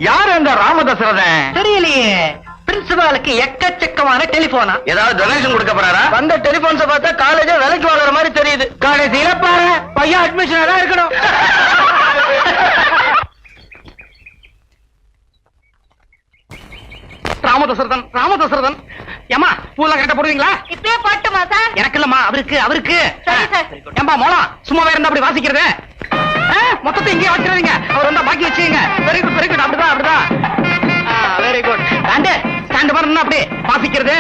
யாரு அந்த ராமதசரதன்? தெரியலையே. பிரின்சிபாலுக்கு எக்கச்சக்கமான டெலிபோனா. ஏதாவது டொனேஷன் கொடுக்க போறாரா? வந்த டெலிபோன்ஸ பார்த்தா காலேஜ் விலைக்கு வாங்குற மாதிரி தெரியுது. கடைசியில பாரு பையன் அட்மிஷன் தான் இருக்கணும். ராமதசரதன் ஏமா பூலாம் கரெக்டா போடுவீங்களா? இப்பயே போட்டுமா சார்? எனக்கு இல்லம்மா, அவருக்கு. சரி சார். ஏம்பா மோளம் சும்மா இருந்தா அப்படி வாசிக்கிறது. மொத்தத்தை இங்கே வச்சிருவீங்க. அவர் வந்தா பாக்கி வச்சுங்க. Very good. அப்படிதான். Very good. ஸ்டாண்ட் பண்ணா அப்படி வாசிக்கிறது.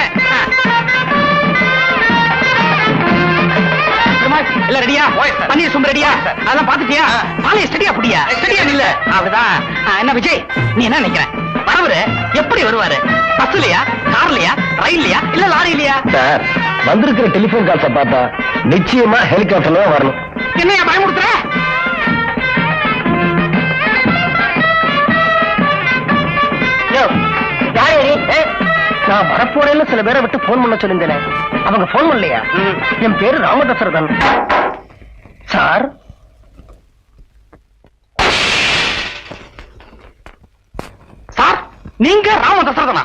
இல்ல ரெடியா? பன்னீர் சும் ரெடியா? அதான் பாத்துட்டியா? பாலைய ஸ்டடியா புடியா? ஸ்டடியா இல்ல. அப்படிதான். என்ன விஜய், நீ என்ன நினைக்கிற? வரவரு எப்படி வருவாரு? பஸ்லயா, கார்லயா, ரயில்லயா, இல்ல லாரிலயா? சார், வந்திருக்கிற டெலிபோன் கால்ஸ பார்த்தா நிச்சயமா ஹெலிகாப்டர்ல தான் வரணும். என்னையா பயமுடுத்துற? நான் வரப்போறேன்னு சில பேரை விட்டு போன் பண்ண சொல்லியிருந்தேன். அவங்க போன் பண்ணலையா? என் பேரு ராமதசரதன் சார். சார், நீங்க ராமதசரதனா?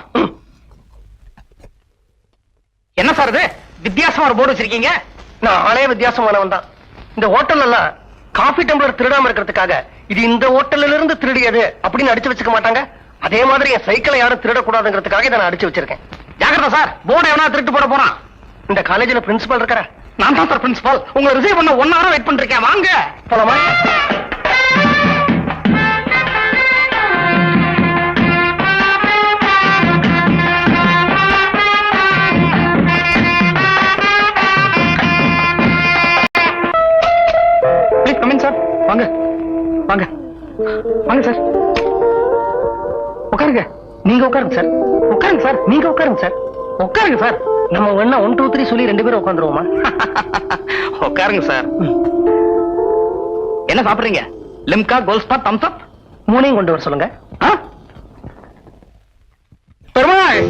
என்ன சார் இது வித்தியாசமா ஒரு போர்டு வச்சிருக்கீங்க? நான் ஆளே வித்தியாசமானவன் தான். இந்த ஹோட்டல் எல்லாம் காபி டம்ளர் திருடாம இருக்கிறதுக்காக இது இந்த ஹோட்டல்ல இருந்து திருடியது அப்படின்னு அடிச்சு வச்சுக்க மாட்டாங்க. அதே மாதிரி என் சைக்கிளை யாரும் திருடக்கூடாதுங்கிறதுக்காக இதை நான் அடிச்சு வச்சிருக்கேன். ஜாகிரதா சார், போர்டு எவனா திருட்டு போட போறான். இந்த காலேஜ்ல பிரின்சிபல் இருக்கிற நான் தான் சார் பிரின்சிபல். உங்களை ரிசீவ் பண்ண 1 hour வெயிட் பண்ணிருக்கேன். வாங்க போலாமா? Please come in sir. வாங்க சார். உட்காருங்க. நீங்க உட்காருங்க சார். உட்காருங்க சார். நீங்க உட்காருங்க சார். உட்காருங்க சார். நம்ம வேணா 1 2 3 சொல்லி 2 பேரும் உட்காந்துருவோமா? உட்காருங்க சார். என்ன சாப்பிடுறீங்க? லிம்கா, கோல்ஸ்பா, தம்ஸ் அப்? 3 கொண்டு வர சொல்லுங்க. பெருமாள்,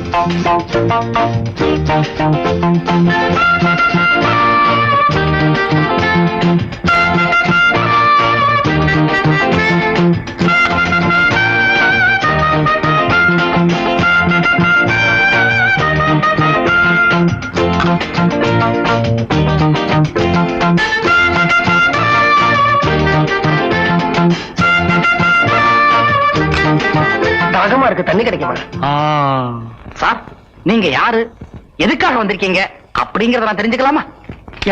தாகமா இருக்கு, தண்ணி கிடைக்குமா? சார், நீங்க யாரு, எதுக்காக வந்திருக்கீங்க அப்படிங்கறத நான் தெரிஞ்சுக்கலாமா?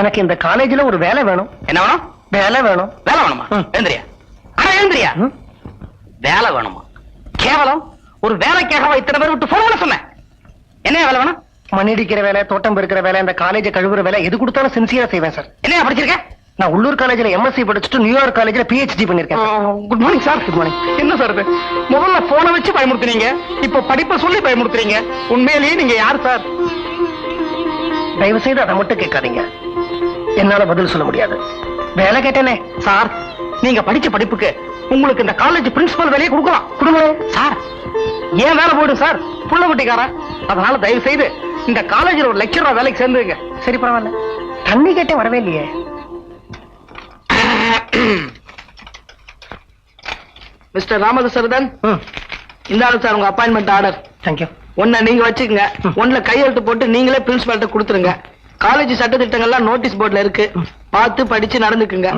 எனக்கு இந்த காலேஜ்ல ஒரு வேலை வேணும். என்ன வேணும்? வேலை வேணும். வேலை வேணுமா? எழுந்திரியா. எழுந்திரியா. வேலை வேணுமா? கேவலம் ஒரு வேலைக்காக இத்தனை பேர் விட்டு போன சொன்னேன். என்ன வேலை வேணும்? மண் இடிக்கிற வேலை, தோட்டம் பெருக்கிற வேலை, இந்த காலேஜ் கழுவுற வேலை, எது கொடுத்தாலும் சின்சியரா செய்வேன் சார். என்ன படிச்சிருக்க? நான் உள்ளூர் காலேஜ்ல எம்எஸ்சி படிச்சுட்டு நியூயார்க் காலேஜ்ல PhD பண்ணிருக்கேன். Good morning sir. Good morning. என்ன சார் இது? முதல்ல போனை வச்சு பயமுறுத்துறீங்க, இப்ப படிப்பை சொல்லி பயமுறுத்துறீங்க. உண்மையிலேயே நீங்க யார் சார்? தயவு செய்து அதை மட்டும் கேட்காதீங்க. என்னால பதில் சொல்ல முடியாது. வேலை கேட்டேனே சார். நீங்க படிச்ச படிப்புக்கு உங்களுக்கு இந்த காலேஜ் பிரின்சிபல் வேலையை கொடுக்கலாம். கொடுங்க சார். ஏன் வேலை போயிடும் சார்? புள்ள குட்டிக்காரன். அதனால தயவு செய்து இந்த காலேஜில் ஒரு லெக்சரா வேலைக்கு சேர்ந்துங்க. சரி, பரவாயில்ல. தண்ணி கேட்டே வரவே இல்லையே. மிஸ்டர் ராமதசரதன், இந்தாங்க சார் உங்க அப்பாயின்மெண்ட் ஆர்டர். தேங்க்யூ. ஒன்ன நீங்க வச்சுக்கங்க. ஒன்னுல கையெழுத்து போட்டு நீங்களே பிரின்சிபால்ட்ட கொடுத்துருங்க. காலேஜ் சட்ட திட்டங்கள்லாம் நோட்டீஸ் போர்ட்ல இருக்கு, பார்த்து படிச்சு நடந்துக்குங்க.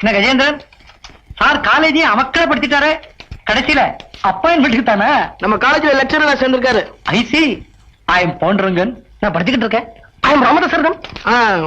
என்ன கஜேந்திரன் சார், காலேஜே அமக்கலப்படுத்திட்டாரு. கடைசியில அப்பாயின்மெண்ட்டுக்கு தானே நம்ம காலேஜ்ல லெக்சரரா சேர்ந்திருக்காரு. IC I am பவுண்டரங்கன். நான் படிச்சுக்கிட்டு இருக்கேன். I am Ramadasaradhan.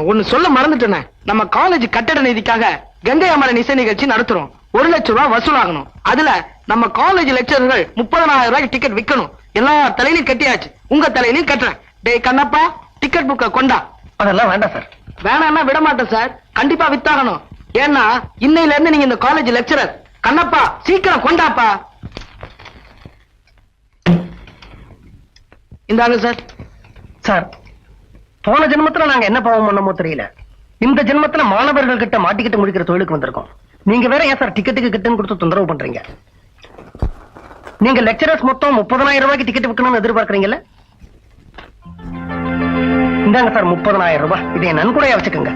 ஒன்னு சொல்ல மறந்துட்டேனே. நம்ம காலேஜ் கட்டட நிதிக்காக கங்கை அமரன் இசை நிகழ்ச்சி நடத்துறோம். 1 லட்சம் ரூபாய் வசூலாகணும். அதுல நம்ம காலேஜ் லெக்சரர்கள் 30,000 ரூபாய்க்கு டிக்கெட் விற்கணும். எல்லா தலையிலையும் கட்டியாச்சு, உங்க தலையிலையும் கட்டுறேன். டேய் கண்ணப்பா, டிக்கெட் புக்க கொண்டா. அதெல்லாம் வேண்டாம் சார். வேணாம்னா விட மாட்டேன் சார். கண்டிப்பா வித்தாகணும். ஏன்னா இன்னையில இருந்து நீங்க இந்த காலேஜ் லெக்சரர். கண்ணப்பா, சீக்கிரம் கொண்டாப்பா. இந்தாங்க சார். சார், போன ஜென்மத்துல நாங்க என்ன பாவம் பண்ணமோ தெரியல. இந்த ஜென்மத்துல மாணவர்கள் கிட்ட மாட்டிக்கிட்டு முடிக்கிற தொழிலுக்கு வந்திருக்கோம். நீங்க வேற ஏன் சார் டிக்கெட்டுக்கு கிட்டன்னு கொடுத்து தொந்தரவு பண்றீங்க? நீங்க லெக்சரர்ஸ் மொத்தம் 30,000 ரூபாய்க்கு டிக்கெட் விற்கணும்னு எதிர்பார்க்கறீங்கல்ல? இந்தாங்க சார் 30,000 ரூபாய். இதை நன்கொடையா வச்சுக்கோங்க.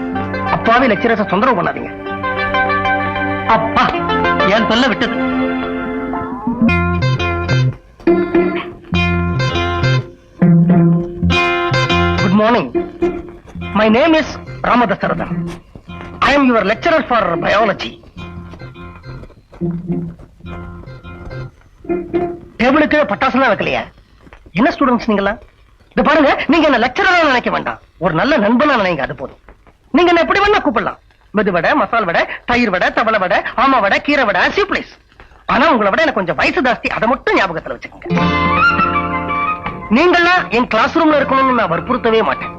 அப்பாவே லெக்சரர்ஸ் தொந்தரவு பண்ணாதீங்க. அப்பா, என் சொல்ல விட்டது. Name is Ramadasaradhan. I am your lecturer for biology. டேபிளுக்கு பட்டாசுலாம் வைக்கலையா? என்ன ஸ்டூடெண்ட்ஸ் நீங்களா? இது பாருங்க, நீங்க என்ன லெக்சரரா நினைக்க வேண்டாம், ஒரு நல்ல நண்பனா நினைங்க, அது போதும். நீங்க என்ன எப்படி வேணா கூப்பிடலாம். மெது வடை, மசால் வடை, தயிர் வடை, தவளை வடை, ஆமா வடை, கீரை வடை, பிளீஸ். ஆனா உங்களை விட எனக்கு கொஞ்சம் வயசு ஜாஸ்தி, அதை மட்டும் ஞாபகத்துல வச்சுக்கோங்க. நீங்களாம் என் கிளாஸ் ரூம்ல இருக்கணும்னு நான் வற்புறுத்தவே மாட்டேன்.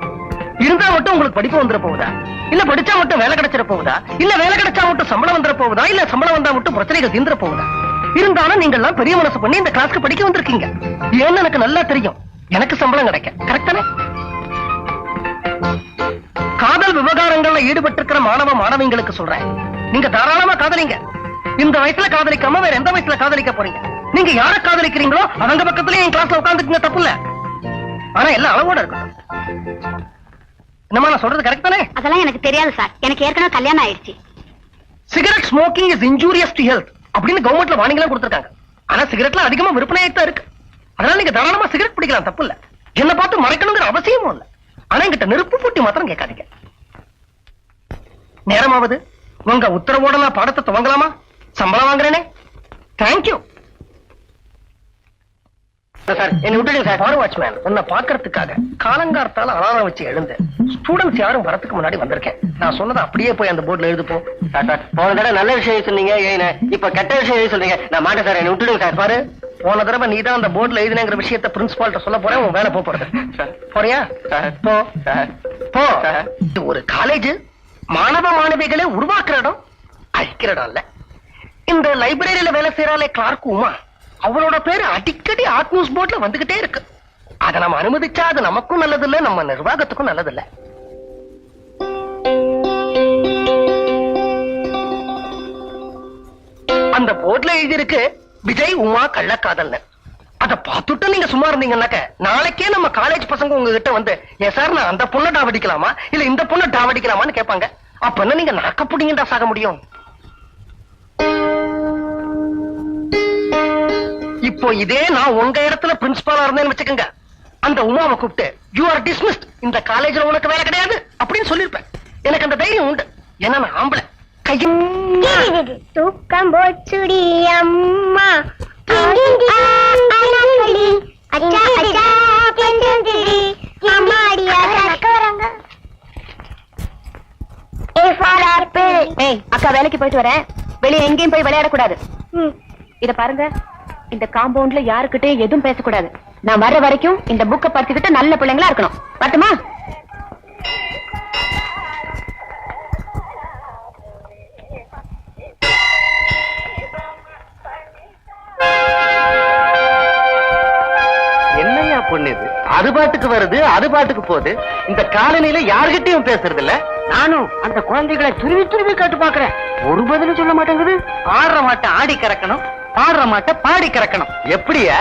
இருந்தா மட்டும் உங்களுக்கு படிப்பு வந்துட போகுதா, இல்ல படிச்சா மட்டும் வேலை கிடைச்சிட போகுதா, இல்ல வேலை கிடைச்சா மட்டும் சம்பளம் வந்துட போகுதா, இல்ல சம்பளம் வந்தா மட்டும் பிரச்சனைகள் தீர்ந்துட போகுதா? இருந்தாலும் நீங்க எல்லாம் பெரிய மனசு பண்ணி இந்த கிளாஸ்க்கு படிக்க வந்திருக்கீங்க. ஏன்னு எனக்கு நல்லா தெரியும், எனக்கு சம்பளம் கிடைக்க. கரெக்ட் தானே? காதல் விவகாரங்கள்ல ஈடுபட்டிருக்கிற மாணவ மாணவிங்களுக்கு சொல்றேன், நீங்க தாராளமா காதலிங்க. இந்த வயசுல காதலிக்காம வேற எந்த வயசுல காதலிக்க போறீங்க? நீங்க யார காதலிக்கிறீங்களோ அவங்க பக்கத்துல என் கிளாஸ்ல உட்காந்துக்குங்க, தப்பு இல்ல. ஆனா எல்லாம் அளவோட இருக்கணும். என்னமா நான் சொல்றது கரெக்ட் தானே? அதெல்லாம் எனக்கு தெரியாது சார், எனக்கு ஏற்கனவே கல்யாணம் ஆயிடுச்சு. Cigarette smoking is injurious to health அப்படின்னு கவர்மெண்ட்ல வார்னிங் கொடுத்திருக்காங்க. ஆனா சிகரெட்ல அதிகமா விற்பனையாயிட்டு இருக்கு. அதனால நீங்க தாராளமா சிகரெட் பிடிக்கலாம், தப்பு இல்ல. என்ன பார்த்து மறைக்கணுங்கிற அவசியமும் இல்ல. ஆனா என்கிட்ட நெருப்பு பூட்டி மாத்திரம் கேட்காதீங்க. நேரமாவது உங்க உத்தரவோட நான் பாடத்தை துவங்கலாமா? சம்பளம் வாங்குறேனே. Thank you sir. என்ன விட்டுடுங்க சார். ஃபார் வாட்ச்மேன் உன்னை பாக்குறதுக்காக காலங்கார்த்தால அலாரம் வச்சு எழுந்து ஸ்டூடெண்ட்ஸ் யாரும் வரதுக்கு முன்னாடி வந்திருக்கேன். நான் சொன்னதை அப்படியே போய் அந்த போர்ட்ல எழுது போ. போன தடவை நல்ல விஷயம் சொன்னீங்க, இப்ப கெட்ட விஷயம் எழுதி சொல்றீங்க. நான் மாட்டேன் சார், என்ன விட்டுடுங்க சார். பாரு, போன தடவை நீ தான் அந்த போர்ட்ல எழுதினங்கிற விஷயத்த பிரின்சிபால்ட்ட சொல்ல போறேன். உன் வேலை போறது போறியா? போ போ. இது ஒரு காலேஜ், மாணவ மாணவிகளை உருவாக்குற இடம், அழிக்கிற இடம் இல்ல. இந்த லைப்ரரியில வேலை செய்யறாளே கிளார்க் உமா, அவளோட பேரு அடிக்கடி ஹாட் நியூஸ் போர்ட்ல வந்துகிட்டே இருக்கு. அதை நம்ம அனுமதிச்சா அது நமக்கும் நல்லது இல்ல, நம்ம நிர்வாகத்துக்கும் நல்லது இல்ல. அந்த போர்ட்ல எழுதி இருக்கு விஜய் உமா கள்ளக்காதல். அதை பார்த்துட்டு நீங்க சும்மா இருந்தீங்கன்னாக்க நாளைக்கே நம்ம காலேஜ் பசங்க உங்ககிட்ட வந்து, ஏன் சார் நான் அந்த பொண்ணை டாவடிக்கலாமா இல்ல இந்த பொண்ணை டாவடிக்கலாமான்னு கேட்பாங்க. அப்ப என்ன நீங்க நாக்க புடிங்கடா சாக முடியும்? இப்போ இதே நான் உங்க இடத்துல பிரின்சிபாலா இருந்தேன்னு வச்சுக்கோங்க, அந்த உமாவை கூப்பிட்டு யூ ஆர் டிஸ்மிஸ்ட், இந்த காலேஜ்ல உனக்கு வேலை கிடையாது அப்படின்னு சொல்லிருப்பேன். எனக்கு அந்த தைரியம் உண்டு, ஏன்னா நான் ஆம்பளை. தூக்கம் போச்சுடி அம்மா, அக்கா வேலைக்கு போயிட்டு வரேன், வெளியே எங்கேயும் போய் விளையாடக்கூடாது. இத பாருங்க, இந்த காம்பவுண்ட்ல யாருக்கிட்டையும் எதுவும் பேசக்கூடாது. நான் வர்ற வரைக்கும் இந்த புக்கை பறிச்சுக்கிட்டு நல்ல பிள்ளைங்களா இருக்கணும். பாட்டுமா? என்னையா பொண்ணு இது? அது பாட்டுக்கு வருது, அது பாட்டுக்கு போகுது. இந்த காலனியில யாருகிட்டையும் பேசுறது இல்ல. நானும் அந்த குழந்தைகளை துருவி துருவி கேட்டு பாக்குறேன், ஒரு பதிலும் சொல்ல மாட்டேங்குது. ஆடுற மாட்டை ஆடி கறக்கணும், பாடுற மாட்டை பாடி கறக்கணும். எப்படியா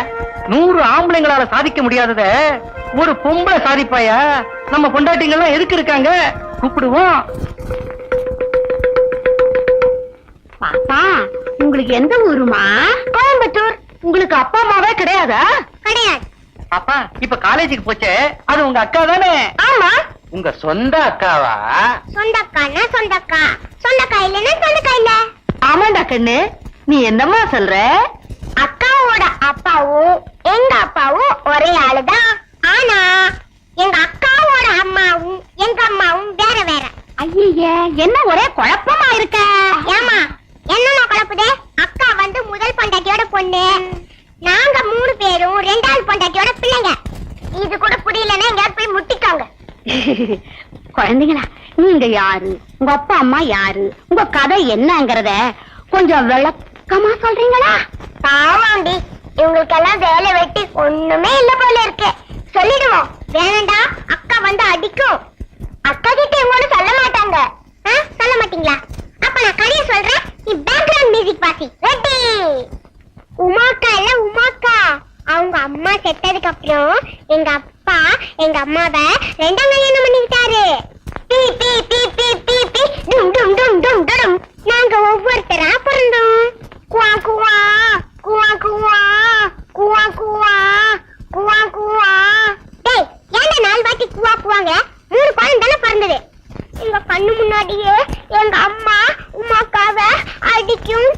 100 ஆம்பளைங்களால சாதிக்க முடியாதத ஒரு பொம்பளை சாதிப்பாயா? நம்ம பொண்டாட்டிங்கெல்லாம் எதுக்கு இருக்காங்க? கூப்பிடுவோம். பாப்பா, உங்களுக்கு எந்த ஊருமா? கோயம்புத்தூர். உங்களுக்கு அப்பா அம்மாவே கிடையாதா? கிடையாது. பாப்பா இப்ப காலேஜுக்கு போச்சே, அது உங்க அக்கா தானே? ஆமா. உங்க சொந்த அக்காவா? சொந்தக்கான சொந்தக்கா, சொந்தக்கா இல்லன்னா சொந்தக்கா இல்ல. ஆமாண்டா கண்ணு, நீ என்னம்மா சொல்ற? அக்காவோட அப்பாவும் எங்க அப்பாவும் ஒரே ஆளுதான். ஆனா எங்க அக்காவோட அம்மாவும் எங்க அம்மாவும் வேற வேற. ஐயே, என்ன ஒரே குழப்பமா இருக்க? ஏமா என்ன குழப்புதே? அக்கா வந்து முதல் பொண்டாட்டியோட பொண்ணு, நாங்க 3 பேரும் 2ஆவது பொண்டாட்டியோட பிள்ளைங்க. இது கூட புரியலன்னா எங்கயாவது போய் முட்டிக்காங்க. குழந்தைங்களா, நீங்க யாரு, உங்க அப்பா அம்மா யாரு, உங்க கதை என்னங்கறத கொஞ்சம் விளக்கமா சொல்றீங்களா? ஆமாண்டி, இவங்களுக்கெல்லாம் வேலை வெட்டி ஒண்ணுமே இல்ல போல இருக்கு. சொல்லிடுவோம். வேணாண்டா, அக்கா வந்து அடிக்கும். அக்கா கிட்ட இவங்க சொல்ல மாட்டாங்க. சொல்ல மாட்டீங்களா? அப்ப நான் கதையை சொல்றேன், நீ பேக்ரவுண்ட் மியூசிக் வாசி. ரெடி? உமாக்கா இல்ல உமாக்கா, அவங்க அம்மா செத்ததுக்கு அப்புறம் எங்க அப்பா எங்க அம்மாவை 2ஆம் கல்யாணம் பண்ணிக்கிட்டாரு. பீ பீ பீ பீ பீ பீ டும் டும் டும் டும் டும். நாங்க ஒவ்வொருத்தரா பிறந்தோம். குவா குவா குவா குவா குவா குவா குவா குவா. டேய், ஏன்டா 4 வாட்டி குவா குவாங்க? 3 குழந்தை தானே பிறந்தது. எங்க கண்ணு முன்னாடியே எங்க அம்மா உமாக்காவ அடிக்கும்